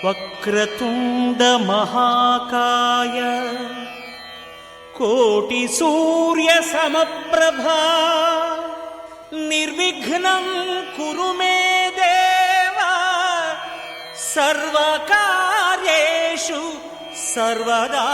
వక్రతుండ మహాకాయ కోటి సూర్య సమప్రభా నిర్విఘ్నం కురు మే దేవ సర్వకార్యేషు సర్వదా.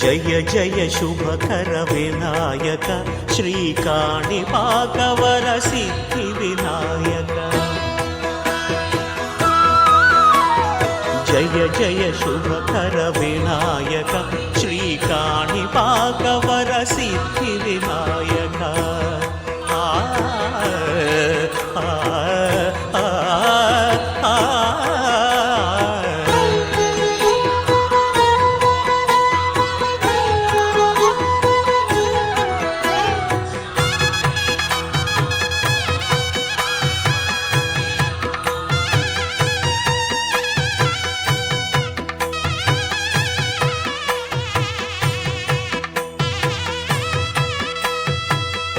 జయ జయ శుభకర వినాయక శ్రీకాణిపాకవర సిద్ధి వినాయక. జయ జయ శుభకర వినాయక శ్రీకాణిపాకవర సిద్ధి వినాయక.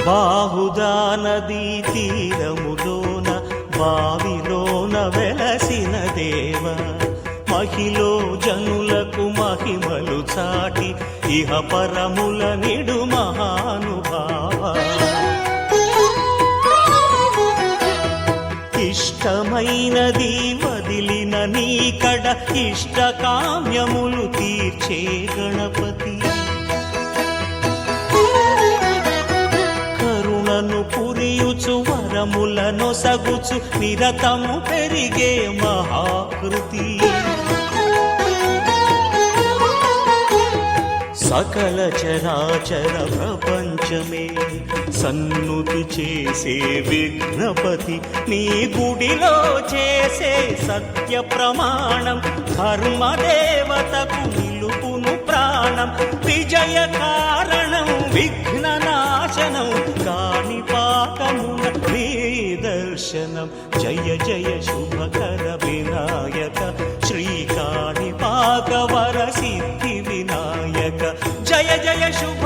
బాహుదా నదీ తీరములోన బావిలోన వెలసిన దేవ మహిలో జనులకు మహిమలు చాటి ఇహ పరముల నిడు మహానుభావ. ఇష్టమైనది వదిలిన నీకడ ఇష్ట కామ్యములు తీర్చే గణపతి. పురియుచు వరములను సగుచు నిరతము పెరిగే మహాకృతి. సకల చరాచర ప్రపంచమే సన్నుతి చేసే విఘ్నపతి. నీ గుడిలో చేసే సత్య ప్రమాణం ధర్మదేవతకు నిలుపును ప్రాణం. విజయ కారణం విఘ్న నాశనం కాణిపాకమున నీ దర్శనం. జయ జయ శుభకర వినాయక శ్రీకాణిపాకవర సిద్ధి వినాయక. జయ జయ శుభ